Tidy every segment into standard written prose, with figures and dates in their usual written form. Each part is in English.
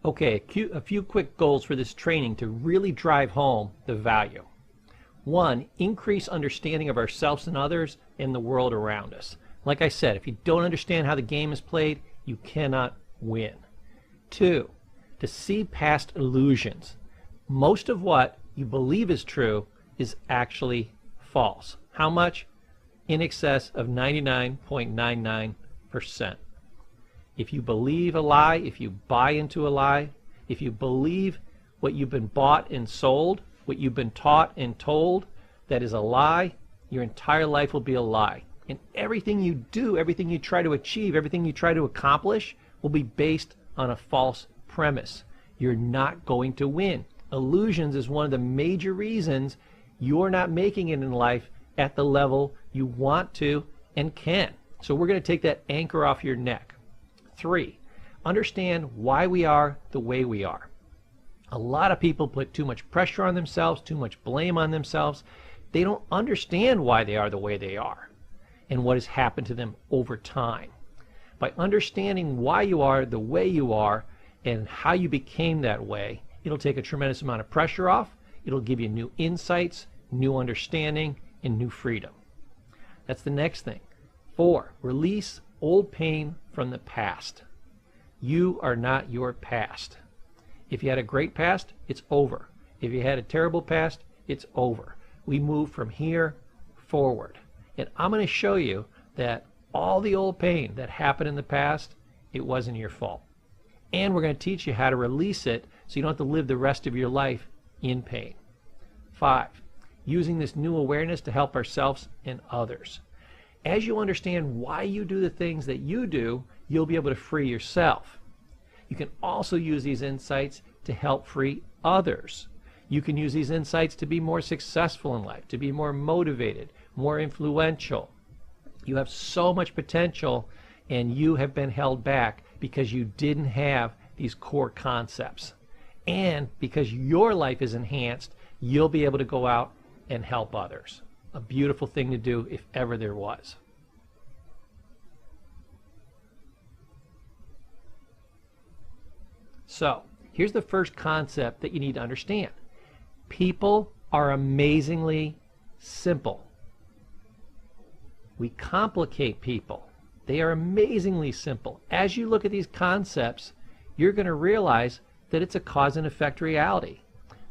Okay, a few quick goals for this training to really drive home the value. 1, increase understanding of ourselves and others and the world around us. Like I said, if you don't understand how the game is played, you cannot win. 2, to see past illusions. Most of what you believe is true is actually false. How much? In excess of 99.99%. If you believe a lie, if you buy into a lie, if you believe what you've been bought and sold, what you've been taught and told, that is a lie, your entire life will be a lie. And everything you do, everything you try to achieve, everything you try to accomplish will be based on a false premise. You're not going to win. Illusions is one of the major reasons you're not making it in life at the level you want to and can. So we're going to take that anchor off your neck. 3, understand why we are the way we are. A lot of people put too much pressure on themselves, too much blame on themselves. They don't understand why they are the way they are and what has happened to them over time. By understanding why you are the way you are and how you became that way, it'll take a tremendous amount of pressure off. It'll give you new insights, new understanding, and new freedom. That's the next thing. 4, release old pain from the past. You are not your past. If you had a great past, it's over. If you had a terrible past, it's over. We move from here forward. And I'm going to show you that all the old pain that happened in the past, it wasn't your fault. And we're going to teach you how to release it so you don't have to live the rest of your life in pain. 5, using this new awareness to help ourselves and others. As you understand why you do the things that you do, you'll be able to free yourself. You can also use these insights to help free others. You can use these insights to be more successful in life, to be more motivated, more influential. You have so much potential, and you have been held back because you didn't have these core concepts. And because your life is enhanced, you'll be able to go out and help others. A beautiful thing to do if ever there was. So, here's the first concept that you need to understand. People are amazingly simple. We complicate people. They are amazingly simple. As you look at these concepts, you're going to realize that it's a cause and effect reality.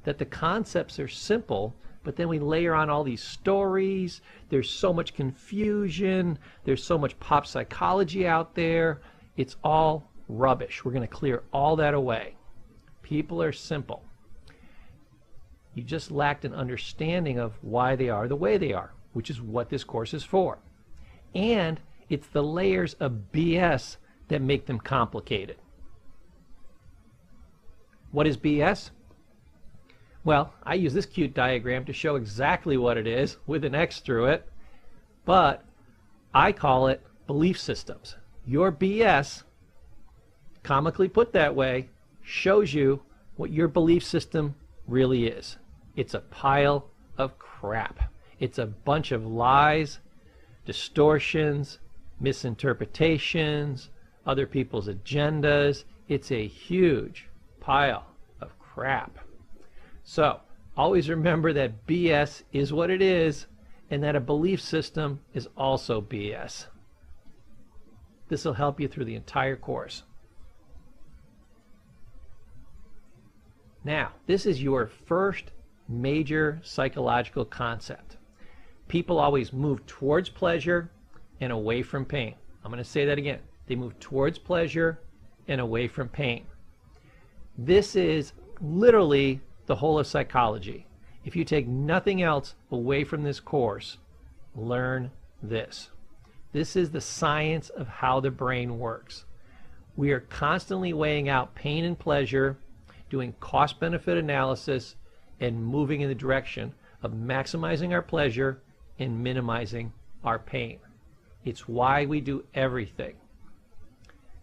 That the concepts are simple, but then we layer on all these stories. There's so much confusion. There's so much pop psychology out there. It's all rubbish. We're going to clear all that away. People are simple. You just lacked an understanding of why they are the way they are, which is what this course is for. And it's the layers of BS that make them complicated. What is BS? Well, I use this cute diagram to show exactly what it is with an X through it, but I call it belief systems. Your BS, comically put that way, shows you what your belief system really is. It's a pile of crap. It's a bunch of lies, distortions, misinterpretations, other people's agendas. It's a huge pile of crap. So, always remember that BS is what it is, and that a belief system is also BS. This will help you through the entire course. Now, this is your first major psychological concept. People always move towards pleasure and away from pain. I'm going to say that again. They move towards pleasure and away from pain. This is literally the whole of psychology. If you take nothing else away from this course, learn this. This is the science of how the brain works. We are constantly weighing out pain and pleasure, doing cost-benefit analysis, and moving in the direction of maximizing our pleasure and minimizing our pain. It's why we do everything.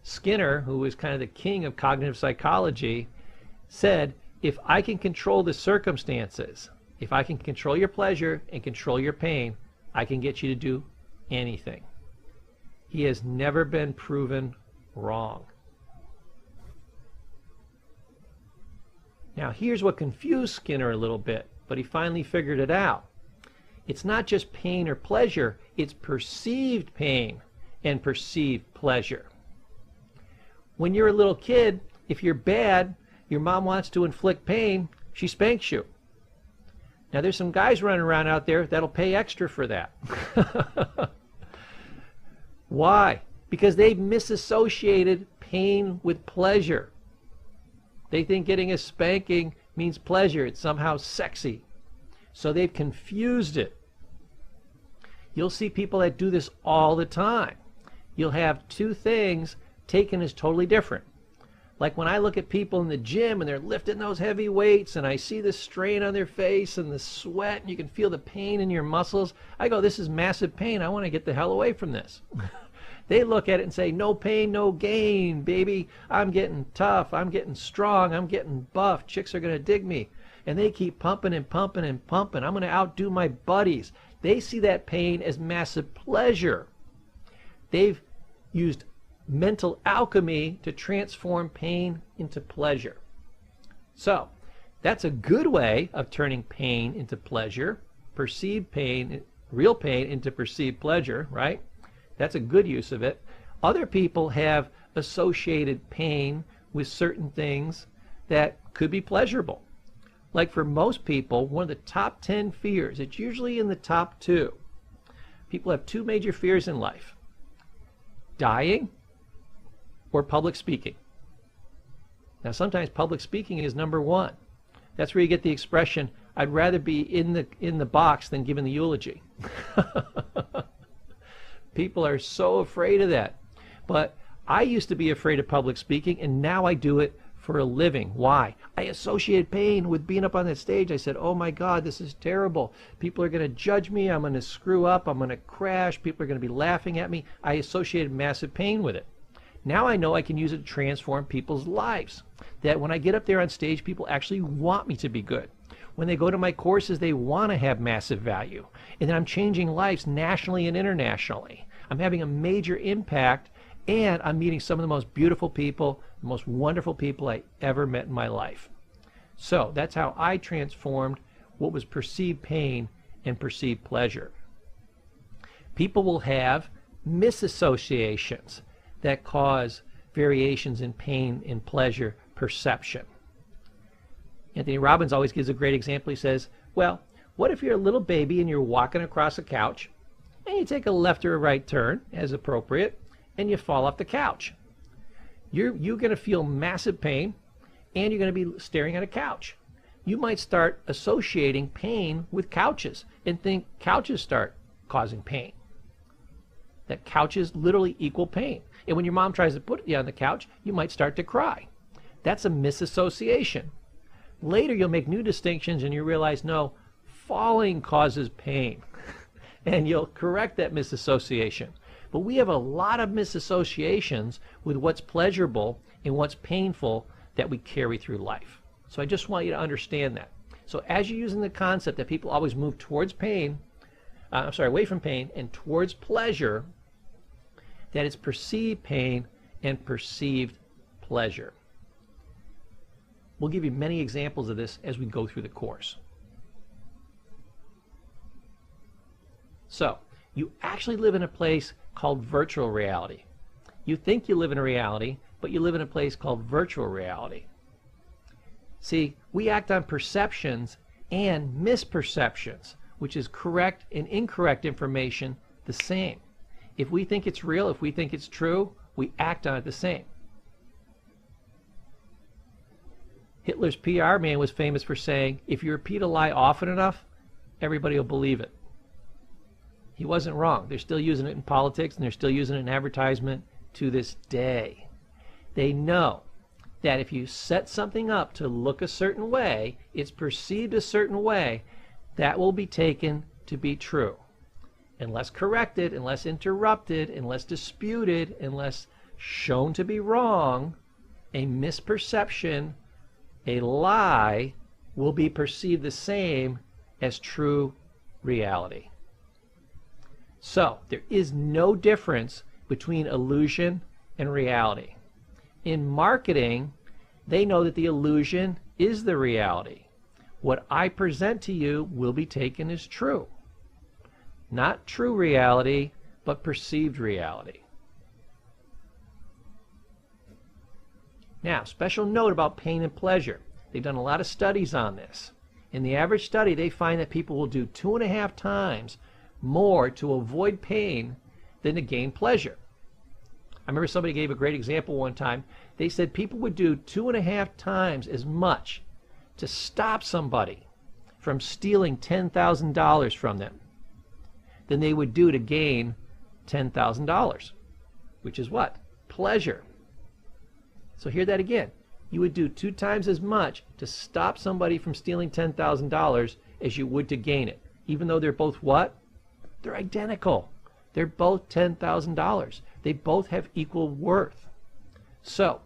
Skinner, who is kind of the king of cognitive psychology, said, if I can control the circumstances, if I can control your pleasure and control your pain, I can get you to do anything. He has never been proven wrong. Now here's what confused Skinner a little bit, but he finally figured it out. It's not just pain or pleasure, it's perceived pain and perceived pleasure. When you're a little kid, if you're bad, your mom wants to inflict pain, she spanks you. Now there's some guys running around out there that'll pay extra for that. Why? Because they've misassociated pain with pleasure. They think getting a spanking means pleasure. It's somehow sexy. So they've confused it. You'll see people that do this all the time. You'll have two things taken as totally different. Like when I look at people in the gym and they're lifting those heavy weights and I see the strain on their face and the sweat and you can feel the pain in your muscles, I go, this is massive pain. I want to get the hell away from this. They look at it and say, no pain, no gain, baby. I'm getting tough. I'm getting strong. I'm getting buff. Chicks are going to dig me. And they keep pumping and pumping and pumping. I'm going to outdo my buddies. They see that pain as massive pleasure. They've used mental alchemy to transform pain into pleasure. So that's a good way of turning pain into pleasure, perceived pain, real pain into perceived pleasure, right? That's a good use of it. Other people have associated pain with certain things that could be pleasurable. Like for most people, one of the top 10 fears, it's usually in the top 2. People have 2 major fears in life: dying or public speaking. Now sometimes public speaking is number 1. That's where you get the expression, I'd rather be in the box than giving the eulogy. People are so afraid of that. But I used to be afraid of public speaking, and now I do it for a living. Why? I associated pain with being up on that stage. I said, oh my God, this is terrible. People are going to judge me. I'm going to screw up. I'm going to crash. People are going to be laughing at me. I associated massive pain with it. Now I know I can use it to transform people's lives. That when I get up there on stage, people actually want me to be good. When they go to my courses, they want to have massive value. And then I'm changing lives nationally and internationally. I'm having a major impact, and I'm meeting some of the most beautiful people, the most wonderful people I ever met in my life. So that's how I transformed what was perceived pain and perceived pleasure. People will have misassociations that cause variations in pain and pleasure perception. Anthony Robbins always gives a great example. He says, well, what if you're a little baby and you're walking across a couch and you take a left or a right turn as appropriate and you fall off the couch? You're going to feel massive pain and you're going to be staring at a couch. You might start associating pain with couches and think couches start causing pain. That couches literally equal pain. And when your mom tries to put you on the couch, you might start to cry. That's a misassociation. Later you'll make new distinctions and you realize, no, falling causes pain. And you'll correct that misassociation. But we have a lot of misassociations with what's pleasurable and what's painful that we carry through life. So I just want you to understand that. So as you're using the concept that people always move towards pain, away from pain and towards pleasure, that it's perceived pain and perceived pleasure. We'll give you many examples of this as we go through the course. So, you actually live in a place called virtual reality. You think you live in a reality, but you live in a place called virtual reality. See, we act on perceptions and misperceptions, which is correct and incorrect information the same. If we think it's real, if we think it's true, we act on it the same. Hitler's PR man was famous for saying, if you repeat a lie often enough, everybody will believe it. He wasn't wrong. They're still using it in politics and they're still using it in advertisement to this day. They know that if you set something up to look a certain way, it's perceived a certain way, that will be taken to be true. Unless corrected, unless interrupted, unless disputed, unless shown to be wrong, a misperception, a lie, will be perceived the same as true reality. So, there is no difference between illusion and reality. In marketing, they know that the illusion is the reality. What I present to you will be taken as true. Not true reality, but perceived reality. Now, special note about pain and pleasure. They've done a lot of studies on this. In the average study, they find that people will do 2.5 times more to avoid pain than to gain pleasure. I remember somebody gave a great example one time. They said people would do 2.5 times as much to stop somebody from stealing $10,000 from them than they would do to gain $10,000, which is what? Pleasure. So hear that again. You would do 2 times as much to stop somebody from stealing $10,000 as you would to gain it, even though they're both what? They're identical. They're both $10,000. They both have equal worth. So,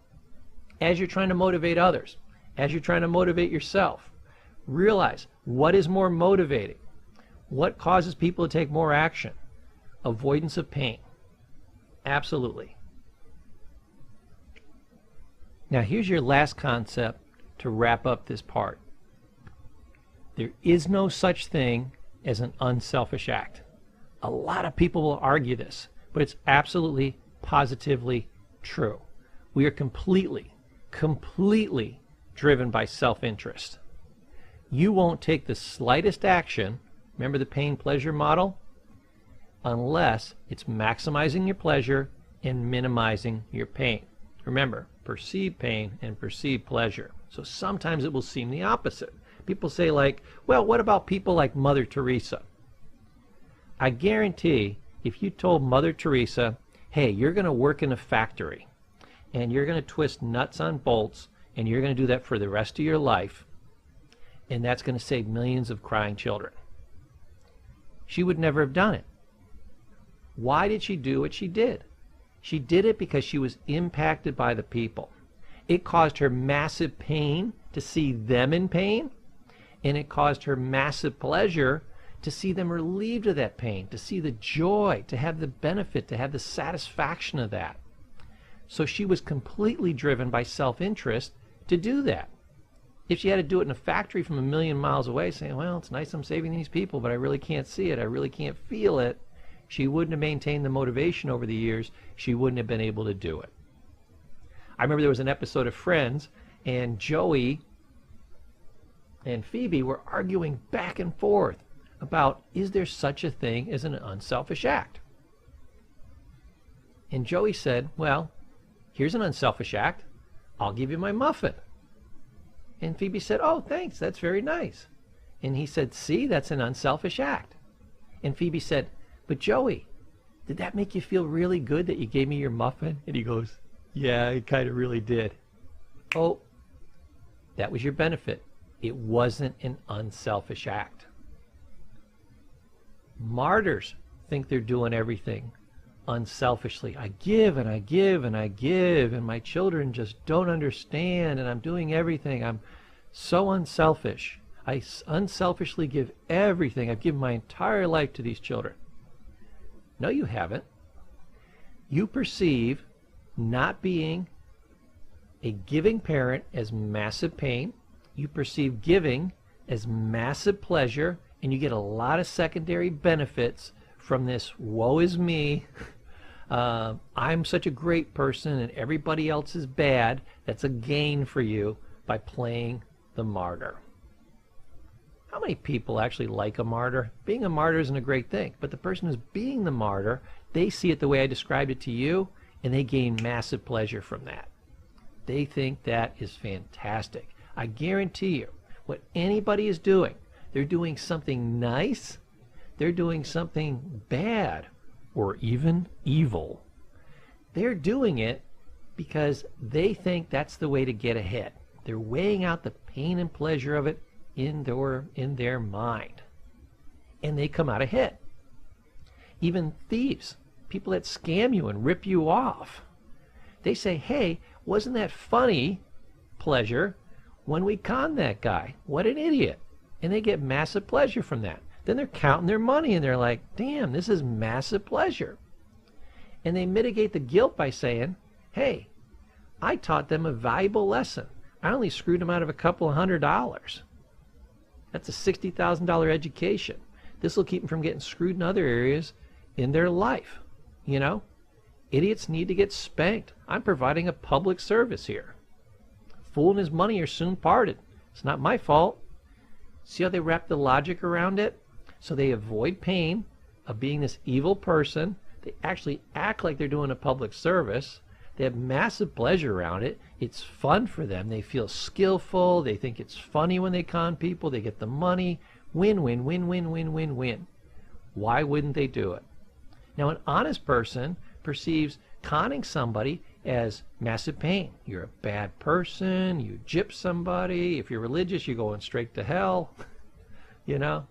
as you're trying to motivate others, as you're trying to motivate yourself, realize what is more motivating. What causes people to take more action? Avoidance of pain. Absolutely. Now here's your last concept to wrap up this part. There is no such thing as an unselfish act. A lot of people will argue this, but it's absolutely, positively true. We are completely driven by self-interest. You won't take the slightest action, remember the pain-pleasure model, unless it's maximizing your pleasure and minimizing your pain. Remember, perceived pain and perceived pleasure. So sometimes it will seem the opposite. People say like, well, what about people like Mother Teresa? I guarantee if you told Mother Teresa, hey, you're going to work in a factory and you're going to twist nuts on bolts and you're going to do that for the rest of your life, and that's going to save millions of crying children, she would never have done it. Why did she do what she did? She did it because she was impacted by the people. It caused her massive pain to see them in pain, and it caused her massive pleasure to see them relieved of that pain, to see the joy, to have the benefit, to have the satisfaction of that. So she was completely driven by self-interest to do that. If she had to do it in a factory from 1,000,000 miles away, saying, well, it's nice I'm saving these people, but I really can't see it, I really can't feel it, she wouldn't have maintained the motivation over the years. She wouldn't have been able to do it. I remember there was an episode of Friends, and Joey and Phoebe were arguing back and forth about, is there such a thing as an unselfish act? And Joey said, well, here's an unselfish act. I'll give you my muffin. And Phoebe said, oh, thanks, that's very nice. And he said, see, that's an unselfish act. And Phoebe said, but Joey, did that make you feel really good that you gave me your muffin? And he goes, yeah, it kind of really did. Oh, that was your benefit. It wasn't an unselfish act. Martyrs think they're doing everything unselfishly. I give and I give and I give, and my children just don't understand, and I'm doing everything. I'm so unselfish. I unselfishly give everything. I've given my entire life to these children. No, you haven't. You perceive not being a giving parent as massive pain. You perceive giving as massive pleasure, and you get a lot of secondary benefits from this woe is me, I'm such a great person and everybody else is bad. That's a gain for you by playing the martyr. How many people actually like a martyr? Being a martyr isn't a great thing, but the person who's being the martyr, they see it the way I described it to you, and they gain massive pleasure from that. They think that is fantastic. I guarantee you, what anybody is doing, they're doing something nice, they're doing something bad, or even evil. They're doing it because they think that's the way to get ahead. They're weighing out the pain and pleasure of it in their mind, and they come out ahead. Even thieves, people that scam you and rip you off, they say, hey, wasn't that funny, pleasure, when we conned that guy? What an idiot. And they get massive pleasure from that. Then they're counting their money and they're like, damn, this is massive pleasure. And they mitigate the guilt by saying, hey, I taught them a valuable lesson. I only screwed them out of a couple of $100. That's a $60,000 education. This will keep them from getting screwed in other areas in their life. You know, idiots need to get spanked. I'm providing a public service here. Fool and his money are soon parted. It's not my fault. See how they wrap the logic around it? So they avoid pain of being this evil person. They actually act like they're doing a public service. They have massive pleasure around it. It's fun for them. They feel skillful. They think it's funny when they con people. They get the money. Win, win, win, win, win, win, win. Why wouldn't they do it? Now, an honest person perceives conning somebody as massive pain. You're a bad person. You gyp somebody. If you're religious, you're going straight to hell. You know?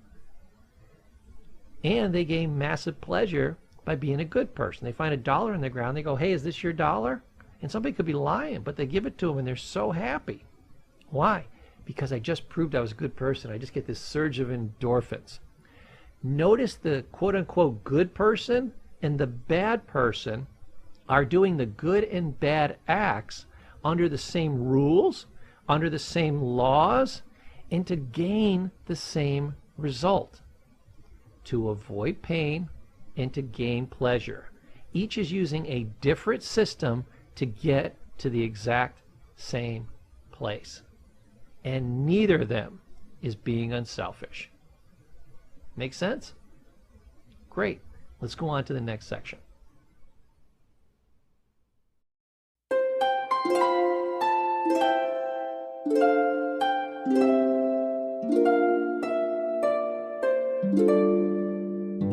And they gain massive pleasure by being a good person. They find $1 in the ground. They go, hey, is this your dollar? And somebody could be lying, but they give it to them and they're so happy. Why? Because I just proved I was a good person. I just get this surge of endorphins. Notice the quote-unquote good person and the bad person are doing the good and bad acts under the same rules, under the same laws, and to gain the same result. To avoid pain and to gain pleasure. Each is using a different system to get to the exact same place. And neither of them is being unselfish. Make sense? Great. Let's go on to the next section.